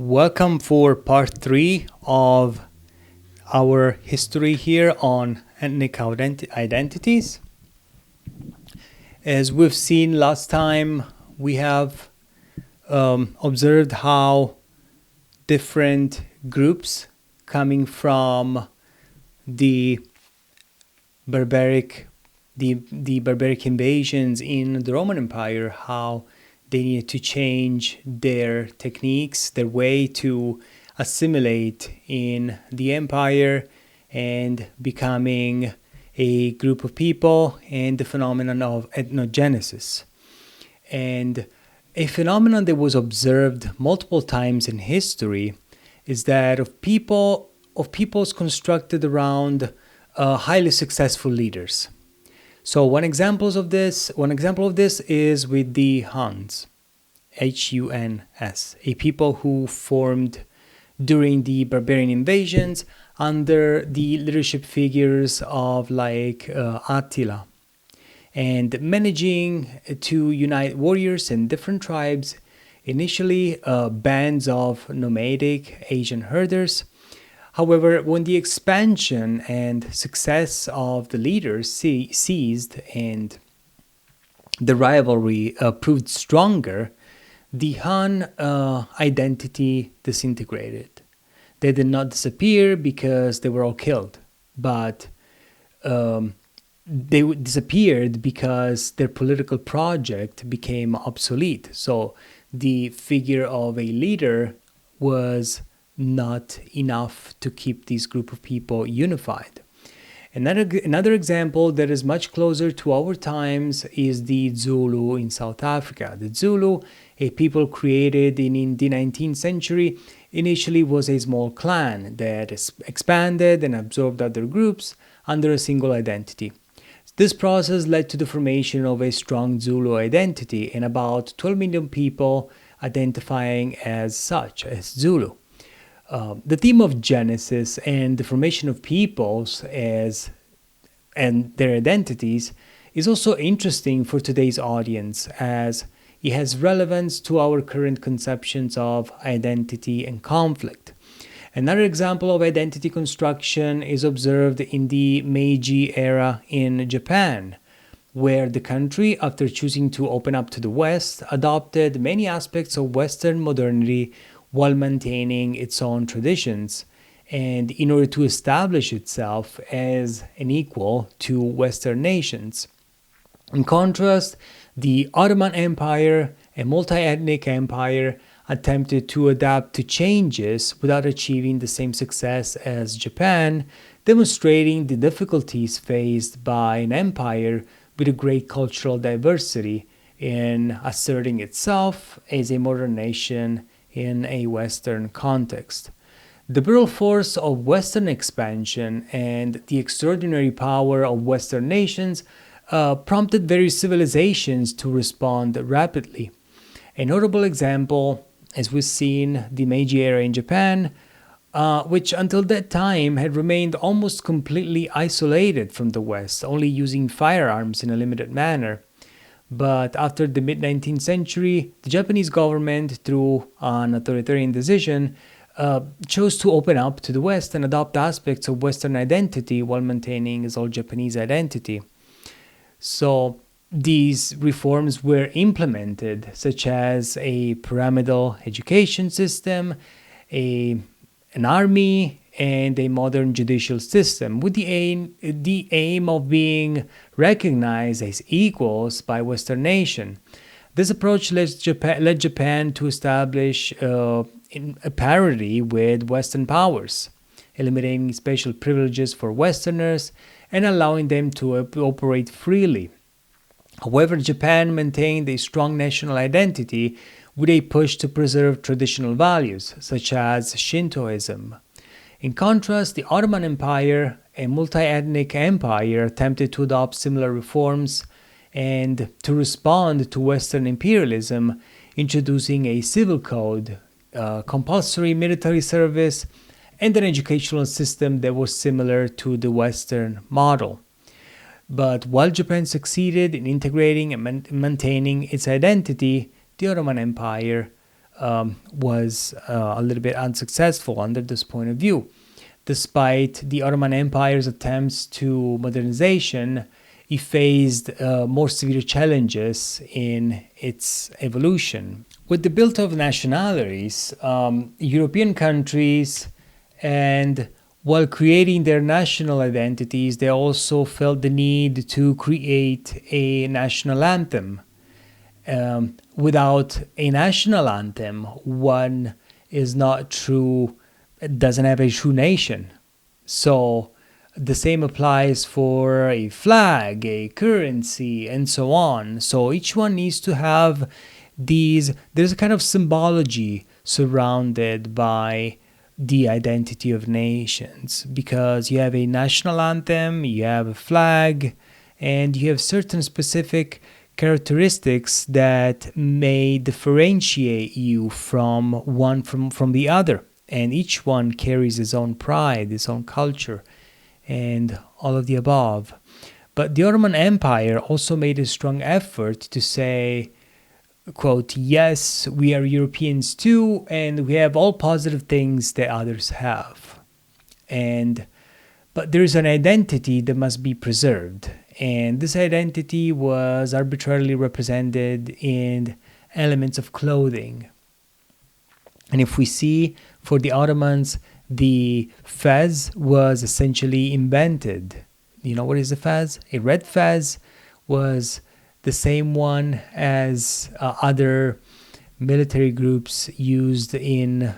Welcome for part 3 of our history here on ethnic identities. As we've seen last time, we have observed how different groups coming from the barbaric invasions in the Roman Empire, how they needed to change their techniques, their way to assimilate in the empire and becoming a group of people, and the phenomenon of ethnogenesis. And a phenomenon that was observed multiple times in history is that of peoples constructed around highly successful leaders. So one example of this is with the Huns, Huns, a people who formed during the barbarian invasions under the leadership figures of Attila, and managing to unite warriors in different tribes, initially bands of nomadic Asian herders. However, when the expansion and success of the leaders ceased and the rivalry proved stronger, the Han identity disintegrated. They did not disappear because they were all killed, but they disappeared because their political project became obsolete. So the figure of a leader was not enough to keep this group of people unified. Another example that is much closer to our times is the Zulu in South Africa. The Zulu, a people created in the 19th century, initially was a small clan that expanded and absorbed other groups under a single identity. This process led to the formation of a strong Zulu identity and about 12 million people identifying as such, as Zulu. The theme of Genesis and the formation of peoples and their identities is also interesting for today's audience, as it has relevance to our current conceptions of identity and conflict. Another example of identity construction is observed in the Meiji era in Japan, where the country, after choosing to open up to the West, adopted many aspects of Western modernity while maintaining its own traditions, and in order to establish itself as an equal to Western nations. In contrast, the Ottoman Empire, a multi-ethnic empire, attempted to adapt to changes without achieving the same success as Japan, demonstrating the difficulties faced by an empire with a great cultural diversity in asserting itself as a modern nation in a Western context. The brutal force of Western expansion and the extraordinary power of Western nations prompted various civilizations to respond rapidly. A notable example, as we've seen, the Meiji era in Japan, which until that time had remained almost completely isolated from the West, only using firearms in a limited manner. But after the mid-19th century, the Japanese government, through an authoritarian decision, chose to open up to the West and adopt aspects of Western identity while maintaining its all Japanese identity. So these reforms were implemented, such as a pyramidal education system, an army, and a modern judicial system, with the aim of being recognized as equals by Western nations. This approach led Japan to establish a parity with Western powers, eliminating special privileges for Westerners and allowing them to operate freely. However, Japan maintained a strong national identity with a push to preserve traditional values, such as Shintoism. In contrast, the Ottoman Empire, a multi-ethnic empire, attempted to adopt similar reforms and to respond to Western imperialism, introducing a civil code, compulsory military service, and an educational system that was similar to the Western model. But while Japan succeeded in integrating and maintaining its identity, the Ottoman Empire was a little bit unsuccessful under this point of view. Despite the Ottoman Empire's attempts to modernization, it faced more severe challenges in its evolution. With the build of nationalities, European countries, and while creating their national identities, they also felt the need to create a national anthem. Without a national anthem, one is not true, doesn't have a true nation. So the same applies for a flag, a currency, and so on. So each one needs to have these, there's a kind of symbology surrounded by the identity of nations, because you have a national anthem, you have a flag, and you have certain specific characteristics that may differentiate you from one from the other, and each one carries its own pride, its own culture, and all of the above. But the Ottoman Empire also made a strong effort to say, quote, yes, we are Europeans too, and we have all positive things that others have. But there is an identity that must be preserved. And this identity was arbitrarily represented in elements of clothing. And if we see, for the Ottomans, the fez was essentially invented. You know what is a fez? A red fez was the same one as other military groups used in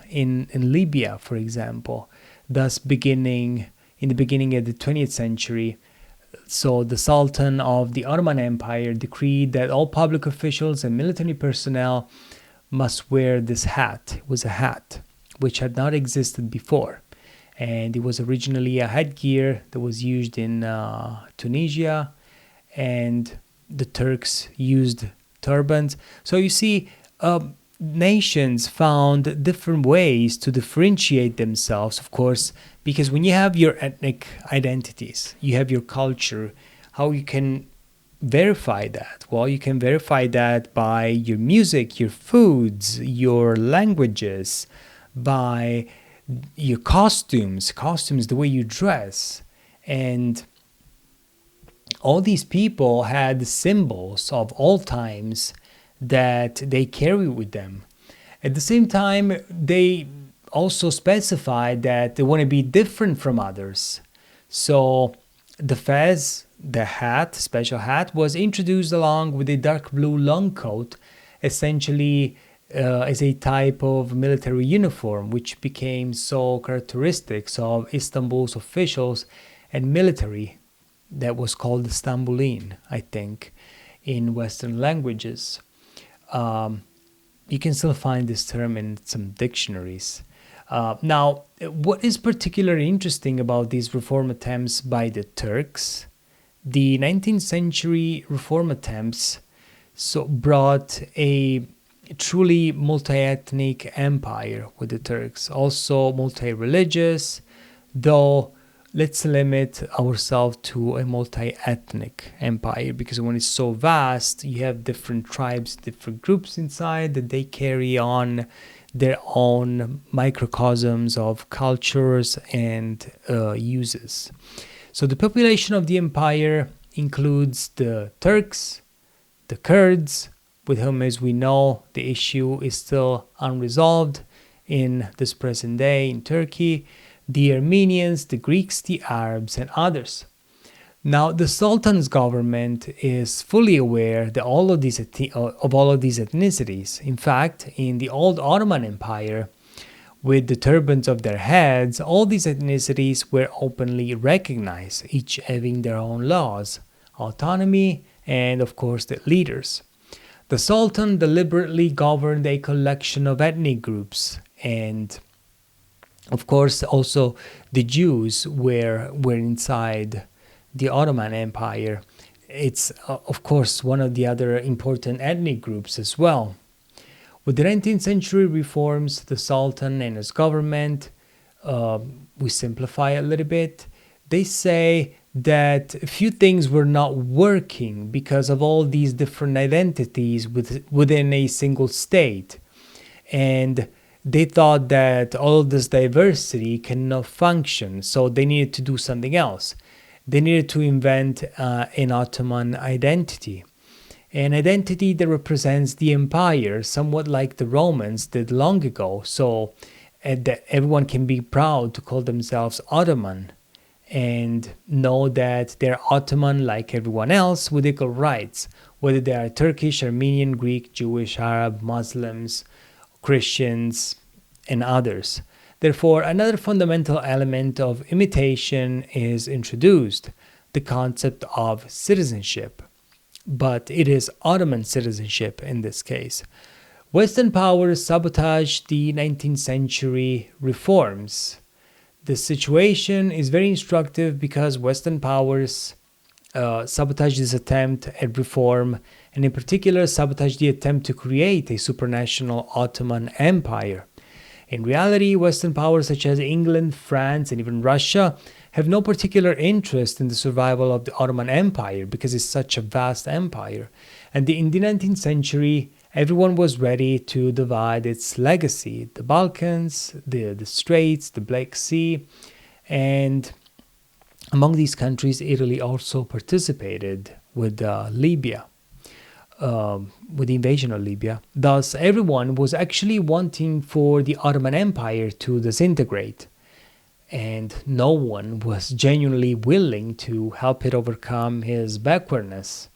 Libya, for example. Thus, in the beginning of the 20th century, so the Sultan of the Ottoman Empire decreed that all public officials and military personnel must wear this hat. It was a hat which had not existed before. And it was originally a headgear that was used in Tunisia, and the Turks used turbans. So you see, nations found different ways to differentiate themselves, of course, because when you have your ethnic identities, you have your culture, how you can verify that? Well, you can verify that by your music, your foods, your languages, by your costumes, the way you dress. And all these people had symbols of all times that they carry with them. At the same time, they also specified that they want to be different from others. So the fez, the hat, special hat, was introduced along with a dark blue long coat, essentially as a type of military uniform, which became so characteristic of Istanbul's officials and military. That was called Istanbulin, I think, in Western languages. You can still find this term in some dictionaries. Now, what is particularly interesting about these reform attempts by the Turks, the 19th century reform attempts brought a truly multi-ethnic empire with the Turks, also multi-religious, though let's limit ourselves to a multi-ethnic empire, because when it's so vast, you have different tribes, different groups inside that they carry on their own microcosms of cultures and uses. So the population of the empire includes the Turks, the Kurds, with whom, as we know, the issue is still unresolved in this present day in Turkey, the Armenians, the Greeks, the Arabs, and others. Now, the Sultan's government is fully aware that all of these ethnicities. In fact, in the old Ottoman Empire, with the turbans of their heads, all these ethnicities were openly recognized, each having their own laws, autonomy, and of course the leaders. The Sultan deliberately governed a collection of ethnic groups, and of course also the Jews were inside the Ottoman Empire. It's of course one of the other important ethnic groups as well. With the 19th century reforms, the Sultan and his government, we simplify a little bit, they say that a few things were not working because of all these different identities within a single state. And they thought that all this diversity cannot function, so they needed to do something else. They needed to invent an Ottoman identity. An identity that represents the empire, somewhat like the Romans did long ago, so that everyone can be proud to call themselves Ottoman and know that they're Ottoman like everyone else with equal rights, whether they are Turkish, Armenian, Greek, Jewish, Arab, Muslims, Christians, and others. Therefore, another fundamental element of imitation is introduced, the concept of citizenship. But it is Ottoman citizenship in this case. Western powers sabotaged the 19th century reforms. The situation is very instructive because Western powers sabotaged this attempt at reform, and in particular sabotaged the attempt to create a supranational Ottoman Empire. In reality, Western powers such as England, France, and even Russia have no particular interest in the survival of the Ottoman Empire because it's such a vast empire. And in the 19th century, everyone was ready to divide its legacy, the Balkans, the Straits, the Black Sea, and among these countries, Italy also participated with Libya, with the invasion of Libya. Thus, everyone was actually wanting for the Ottoman Empire to disintegrate, and no one was genuinely willing to help it overcome his backwardness,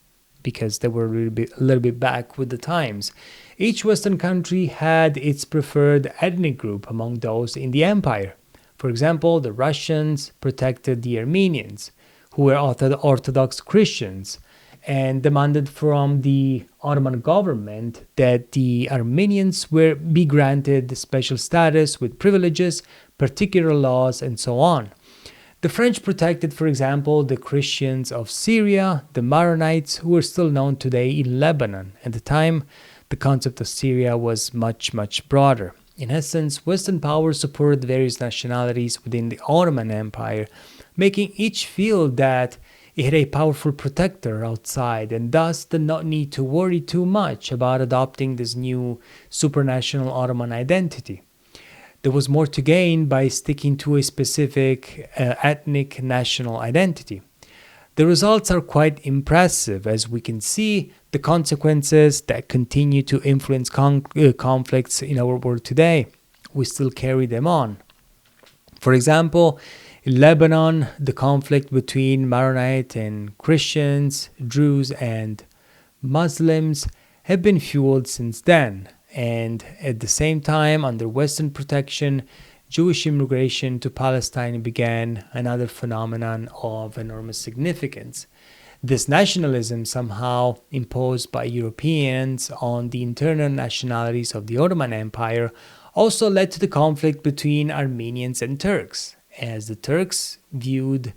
because they were a little bit back with the times. Each Western country had its preferred ethnic group among those in the empire. For example, the Russians protected the Armenians, who were Orthodox Christians, and demanded from the Ottoman government that the Armenians be granted special status with privileges, particular laws, and so on. The French protected, for example, the Christians of Syria, the Maronites, who are still known today in Lebanon. At the time, the concept of Syria was much, much broader. In essence, Western powers supported the various nationalities within the Ottoman Empire, making each feel that it had a powerful protector outside and thus did not need to worry too much about adopting this new supranational Ottoman identity. There was more to gain by sticking to a specific ethnic national identity. The results are quite impressive, as we can see the consequences that continue to influence conflicts in our world today. We still carry them on. For example, in Lebanon, the conflict between Maronite and Christians, Druze and Muslims have been fueled since then. And at the same time, under Western protection, Jewish immigration to Palestine began, another phenomenon of enormous significance. This nationalism, somehow imposed by Europeans on the internal nationalities of the Ottoman Empire, also led to the conflict between Armenians and Turks, as the Turks viewed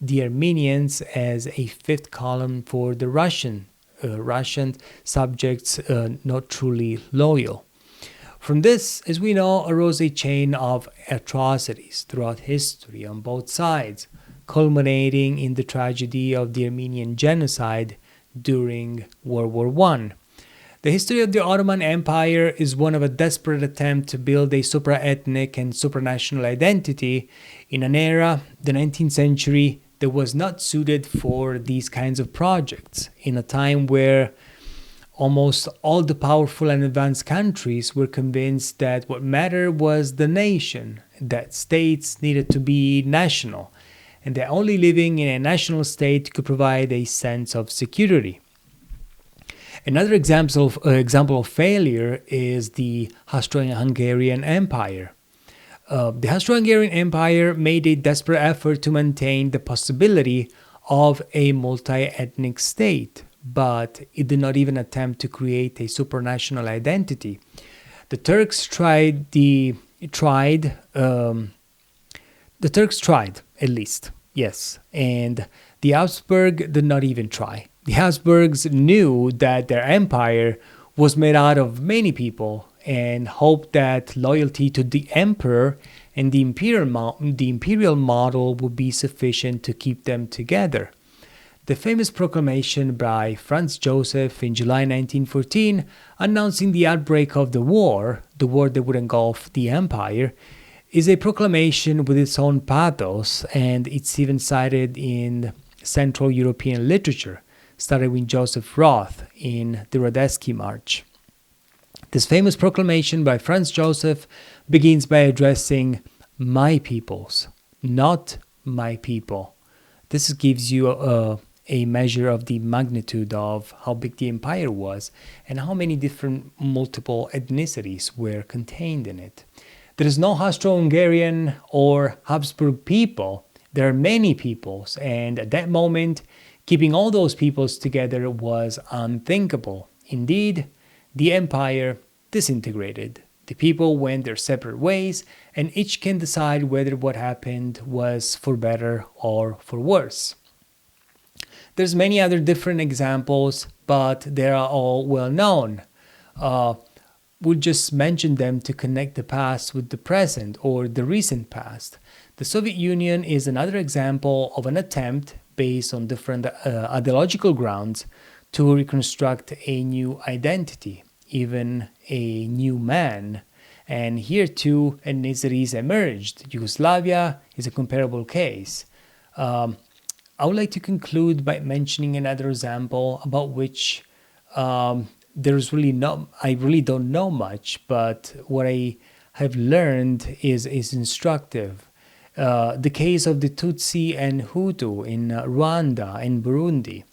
the Armenians as a fifth column for the Russian subjects not truly loyal. From this, as we know, arose a chain of atrocities throughout history on both sides, culminating in the tragedy of the Armenian genocide during World War I. The history of the Ottoman Empire is one of a desperate attempt to build a supra-ethnic and supranational identity in an era, the 19th century, that was not suited for these kinds of projects, in a time where almost all the powerful and advanced countries were convinced that what mattered was the nation, that states needed to be national, and that only living in a national state could provide a sense of security. Another example of failure is the Austro-Hungarian Empire. The Austro-Hungarian Empire made a desperate effort to maintain the possibility of a multi-ethnic state, but it did not even attempt to create a supranational identity. The Turks tried, at least, yes, and the Habsburg did not even try. The Habsburgs knew that their empire was made out of many people and hoped that loyalty to the emperor and the imperial model would be sufficient to keep them together. The famous proclamation by Franz Joseph in July 1914 announcing the outbreak of the war that would engulf the empire, is a proclamation with its own pathos, and it's even cited in Central European literature, starting with Joseph Roth in the Radetzky March. This famous proclamation by Franz Joseph begins by addressing my peoples, not my people. This gives you a measure of the magnitude of how big the empire was and how many different multiple ethnicities were contained in it. There is no Austro-Hungarian or Habsburg people. There are many peoples, and at that moment, keeping all those peoples together was unthinkable. Indeed, the empire disintegrated. The people went their separate ways, and each can decide whether what happened was for better or for worse. There's many other different examples, but they are all well known. We'll just mention them to connect the past with the present or the recent past. The Soviet Union is another example of an attempt based on different ideological grounds to reconstruct a new identity, even a new man. And here too, ethnicities emerged. Yugoslavia is a comparable case. I would like to conclude by mentioning another example about which there's really no, I really don't know much, but what I have learned is instructive. The case of the Tutsi and Hutu in Rwanda and Burundi.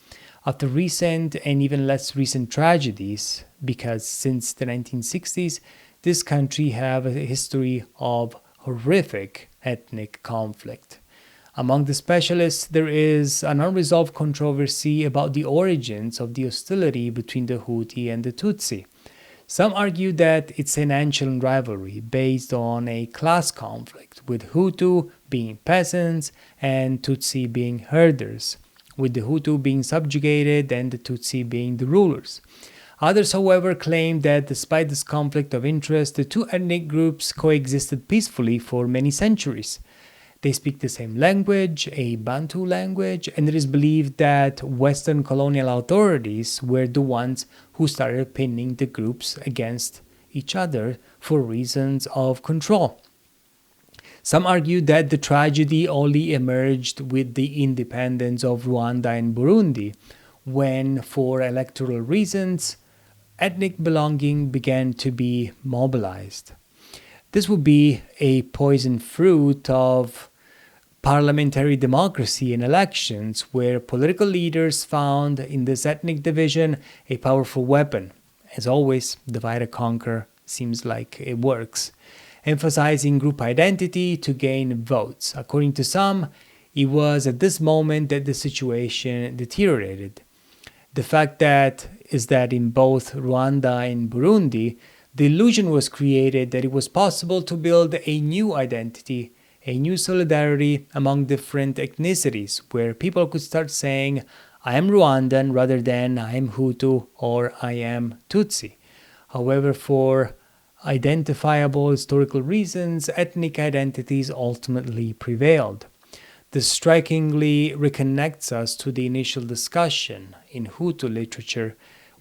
After recent and even less recent tragedies, because since the 1960s, this country have a history of horrific ethnic conflict. Among the specialists, there is an unresolved controversy about the origins of the hostility between the Hutu and the Tutsi. Some argue that it's an ancient rivalry based on a class conflict, with Hutu being peasants and Tutsi being herders, with the Hutu being subjugated and the Tutsi being the rulers. Others, however, claim that despite this conflict of interest, the two ethnic groups coexisted peacefully for many centuries. They speak the same language, a Bantu language, and it is believed that Western colonial authorities were the ones who started pinning the groups against each other for reasons of control. Some argue that the tragedy only emerged with the independence of Rwanda and Burundi, when, for electoral reasons, ethnic belonging began to be mobilized. This would be a poisoned fruit of parliamentary democracy and elections, where political leaders found in this ethnic division a powerful weapon. As always, divide and conquer seems like it works, emphasizing group identity to gain votes. According to some, it was at this moment that the situation deteriorated. The fact is that in both Rwanda and Burundi, the illusion was created that it was possible to build a new identity, a new solidarity among different ethnicities, where people could start saying, I am Rwandan rather than I am Hutu or I am Tutsi. However, for identifiable historical reasons, ethnic identities ultimately prevailed. This strikingly reconnects us to the initial discussion in Hutu literature,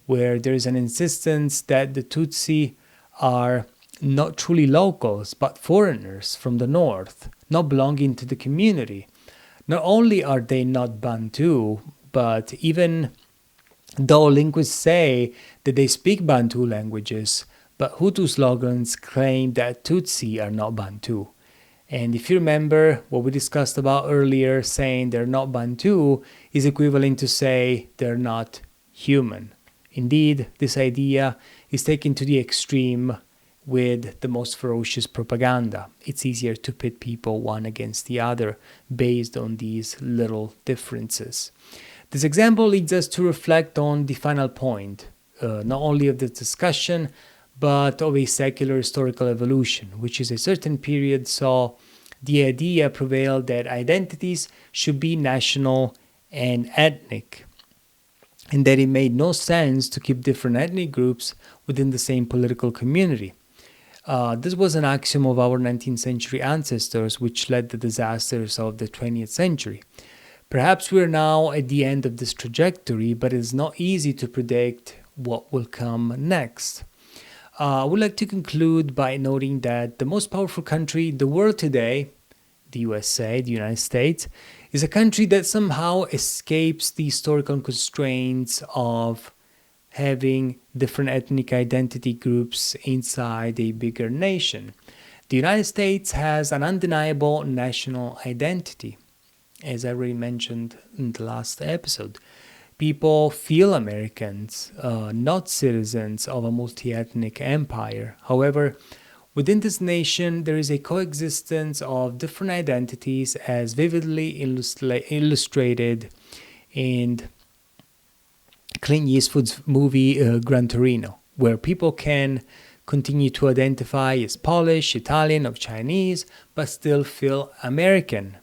where there is an insistence that the Tutsi are not truly locals, but foreigners from the north, not belonging to the community. Not only are they not Bantu, but even though linguists say that they speak Bantu languages, but Hutu slogans claim that Tutsi are not Bantu. And if you remember what we discussed about earlier, saying they're not Bantu is equivalent to say they're not human. Indeed, this idea is taken to the extreme with the most ferocious propaganda. It's easier to pit people one against the other based on these little differences. This example leads us to reflect on the final point, not only of the discussion, but of a secular historical evolution, which is a certain period saw the idea prevail that identities should be national and ethnic, and that it made no sense to keep different ethnic groups within the same political community. This was an axiom of our 19th century ancestors, which led the disasters of the 20th century. Perhaps we're now at the end of this trajectory, but it's not easy to predict what will come next. I would like to conclude by noting that the most powerful country in the world today, the USA, the United States, is a country that somehow escapes the historical constraints of having different ethnic identity groups inside a bigger nation. The United States has an undeniable national identity, as I already mentioned in the last episode. People feel Americans, not citizens of a multi-ethnic empire. However, within this nation, there is a coexistence of different identities as vividly illustrated in Clint Eastwood's movie Gran Torino, where people can continue to identify as Polish, Italian, or Chinese, but still feel American.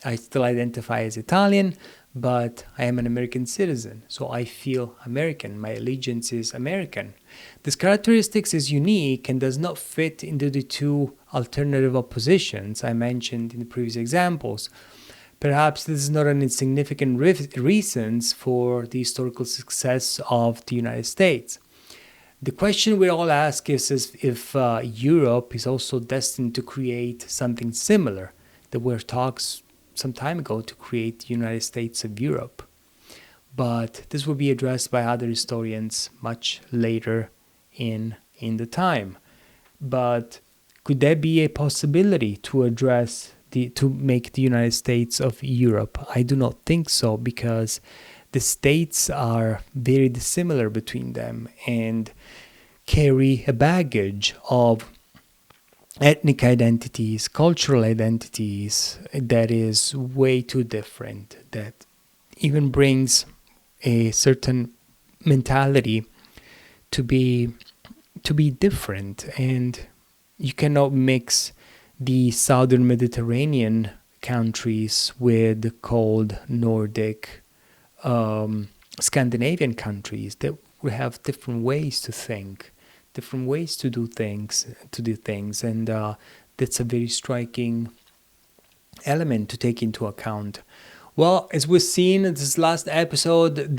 I still identify as Italian, but I am an American citizen, so I feel American. My allegiance is American. This characteristics is unique and does not fit into the two alternative oppositions I mentioned in the previous examples. Perhaps this is not an insignificant reason for the historical success of the United States. The question we all ask is if Europe is also destined to create something similar. There were talks some time ago to create the United States of Europe. But this will be addressed by other historians much later in the time. But could there be a possibility to make the United States of Europe? I do not think so, because the states are very dissimilar between them and carry a baggage of ethnic identities, cultural identities that is way too different, that even brings a certain mentality to be different. And you cannot mix the southern Mediterranean countries with the cold Nordic Scandinavian countries that we have different ways to think, different ways to do things, and that's a very striking element to take into account. Well, as we've seen in this last episode,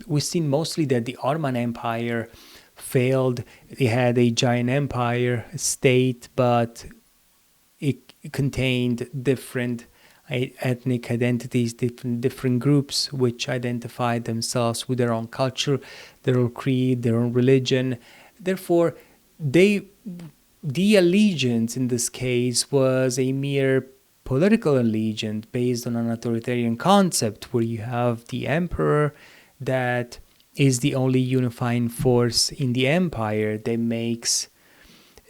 we've seen mostly that the Ottoman Empire failed. They had a giant empire, state, but it contained different ethnic identities, different groups which identified themselves with their own culture, their own creed, their own religion. Therefore, the allegiance in this case was a mere political allegiance based on an authoritarian concept where you have the emperor that is the only unifying force in the empire that makes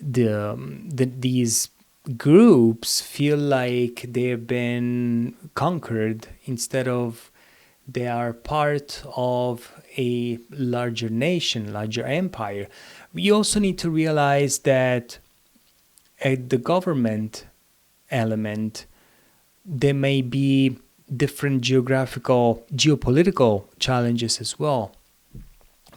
these groups feel like they've been conquered instead of they are part of a larger nation, larger empire. We also need to realize that at the government element, there may be different geopolitical challenges as well.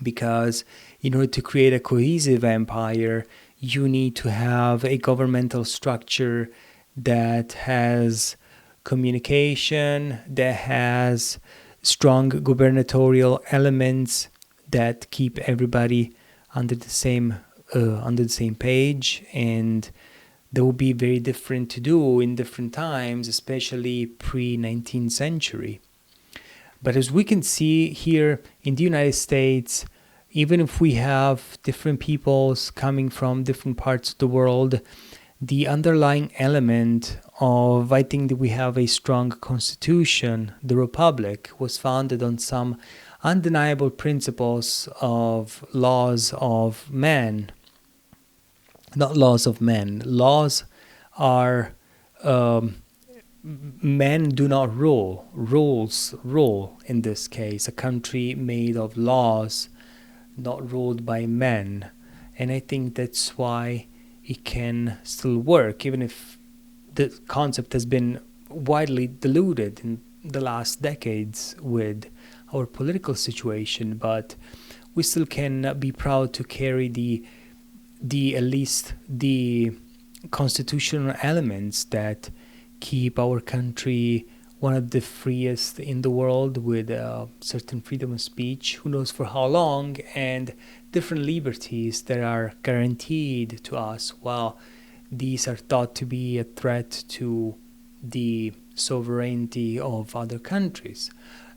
Because in order to create a cohesive empire, you need to have a governmental structure that has communication, that has strong gubernatorial elements that keep everybody under the same page, and that will be very different to do in different times, especially pre-19th century. But as we can see here in the United States, even if we have different peoples coming from different parts of the world, the underlying element of, I think that we have a strong constitution. The Republic was founded on some undeniable principles of laws of man. Not laws of men. Laws are, men do not rule. Rules rule in this case. A country made of laws, not ruled by men. And I think that's why it can still work, even if the concept has been widely diluted in the last decades with our political situation. But we still can be proud to carry the at least the constitutional elements that keep our country one of the freest in the world, with certain freedom of speech, who knows for how long, and different liberties that are guaranteed to us, while these are thought to be a threat to the sovereignty of other countries.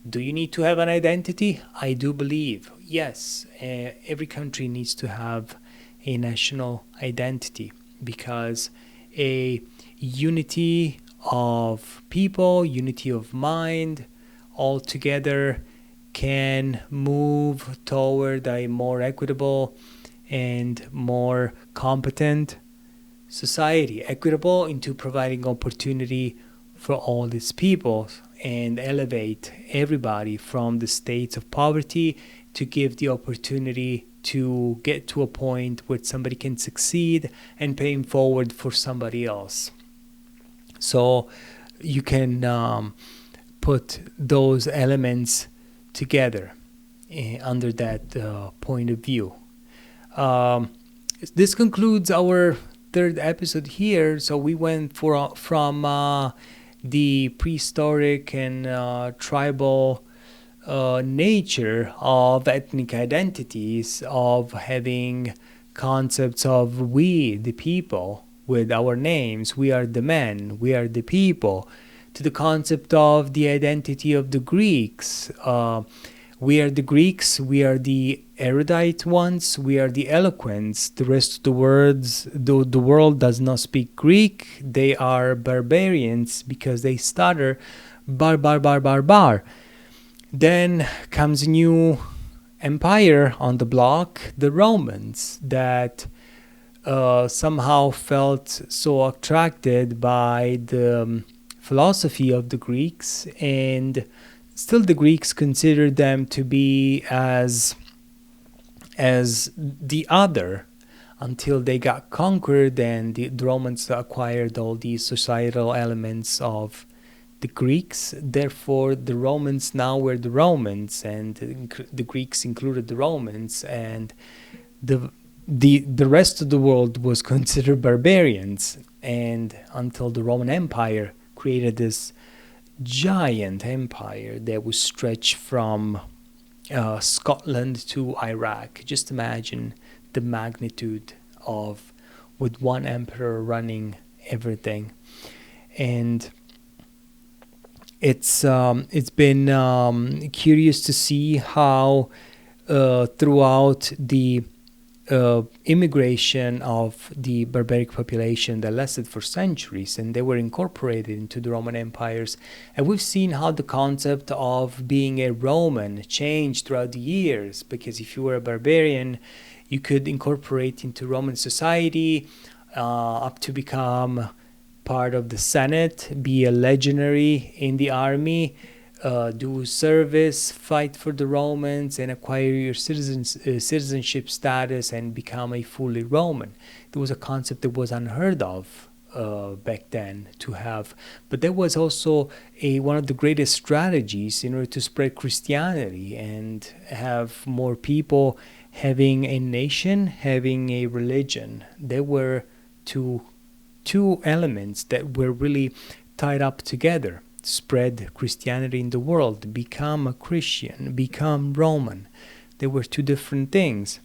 Do you need to have an identity? I do believe, yes, every country needs to have a national identity, because a unity of people, unity of mind, all together can move toward a more equitable and more competent society. Equitable into providing opportunity for all these people and elevate everybody from the states of poverty to give the opportunity to get to a point where somebody can succeed and paying forward for somebody else. So you can put those elements together under that point of view. This concludes our third episode here. So we went from the prehistoric and tribal nature of ethnic identities, of having concepts of we, the people, with our names, we are the men, we are the people, to the concept of the identity of the Greeks. We are the Greeks, we are the erudite ones, we are the eloquents. The rest of the words, though the world does not speak Greek, they are barbarians because they stutter bar, bar, bar, bar, bar. Then comes a new empire on the block, the Romans, that somehow felt so attracted by the philosophy of the Greeks, and still the Greeks considered them to be as the other, until they got conquered and the Romans acquired all these societal elements of the Greeks. Therefore, the Romans now were the Romans, and the Greeks included the Romans, and the rest of the world was considered barbarians. And until the Roman Empire created this giant empire that would stretch from Scotland to Iraq. Just imagine the magnitude of, with one emperor running everything. And it's been curious to see how throughout the immigration of the barbaric population that lasted for centuries, and they were incorporated into the Roman empires. And we've seen how the concept of being a Roman changed throughout the years, because if you were a barbarian, you could incorporate into Roman society up to become part of the Senate, be a legionary in the army, do service, fight for the Romans, and acquire your citizenship status and become a fully Roman. It was a concept that was unheard of back then to have. But that was also one of the greatest strategies in order to spread Christianity and have more people having a nation, having a religion. There were two elements that were really tied up together. Spread Christianity in the world, become a Christian, become Roman. They were two different things.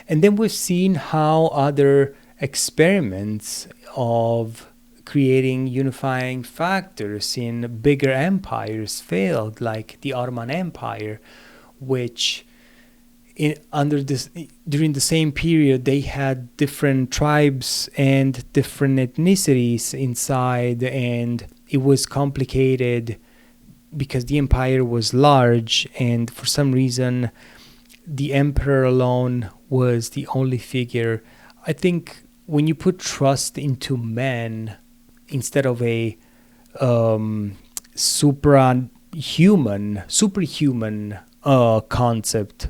And then we've seen how other experiments of creating unifying factors in bigger empires failed, like the Ottoman Empire, which during the same period they had different tribes and different ethnicities inside, and it was complicated because the empire was large, and for some reason the emperor alone was the only figure. I think when you put trust into men instead of a superhuman concept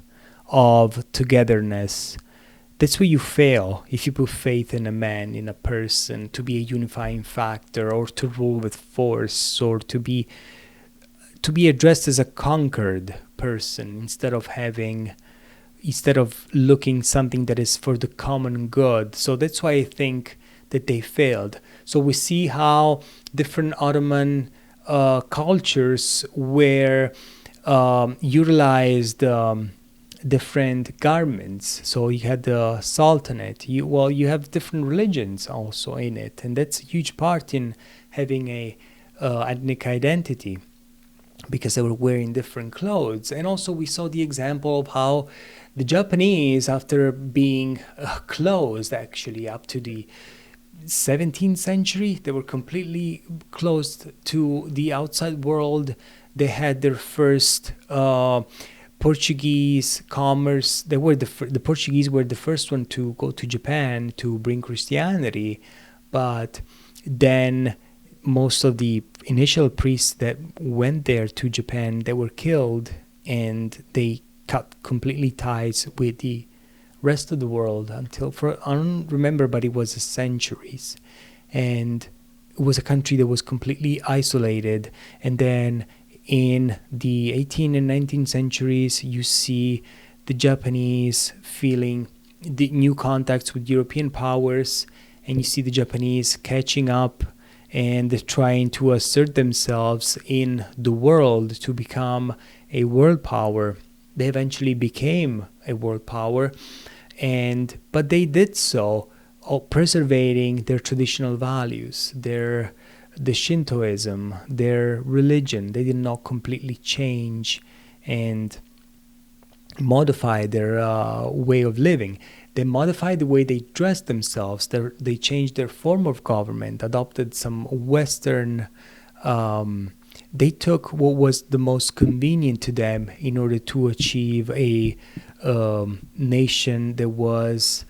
of togetherness, that's where you fail. If you put faith in a man, in a person, to be a unifying factor, or to rule with force, or to be addressed as a conquered person, instead of looking something that is for the common good. So that's why I think that they failed. So we see how different Ottoman cultures were utilized different garments. So you had the Sultanate. You have different religions also in it, and that's a huge part in having a ethnic identity, because they were wearing different clothes. And also we saw the example of how the Japanese, after being closed actually up to the 17th century, they were completely closed to the outside world. They had their first Portuguese commerce. They were the Portuguese were the first one to go to Japan to bring Christianity, but then most of the initial priests that went there to Japan, they were killed, and they cut completely ties with the rest of the world until, for I don't remember, but it was centuries, and it was a country that was completely isolated. And then in the 18th and 19th centuries, you see the Japanese feeling the new contacts with European powers, and you see the Japanese catching up and trying to assert themselves in the world to become a world power. They eventually became a world power, but they did so preserving their traditional values, the Shintoism, their religion. They did not completely change and modify their way of living. They modified the way they dressed themselves. They changed their form of government, adopted some Western. They took what was the most convenient to them in order to achieve a nation that was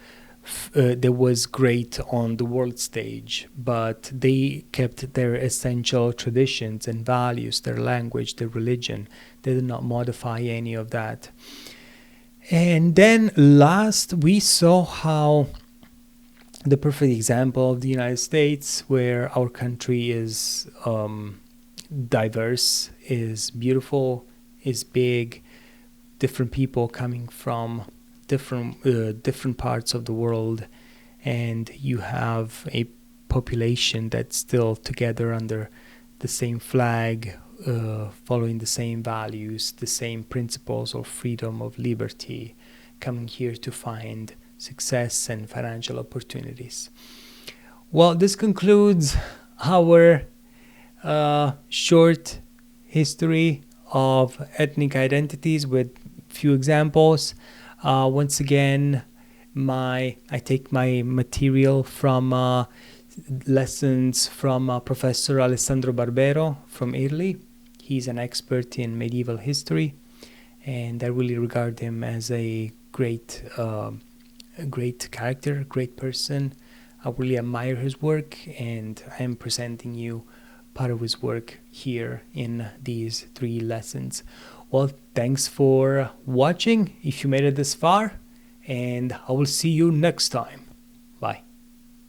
great on the world stage. But they kept their essential traditions and values, their language, their religion. They did not modify any of that. And then last, we saw how the perfect example of the United States, where our country is diverse, is beautiful, is big, different people coming from different parts of the world, and you have a population that's still together under the same flag, following the same values, the same principles of freedom, of liberty, coming here to find success and financial opportunities. Well, this concludes our short history of ethnic identities with few examples. Once again, I take my material from lessons from Professor Alessandro Barbero from Italy. He's an expert in medieval history, and I really regard him as a great character, great person. I really admire his work, and I am presenting you part of his work here in these 3 lessons. Well, thanks for watching if you made it this far, and I will see you next time.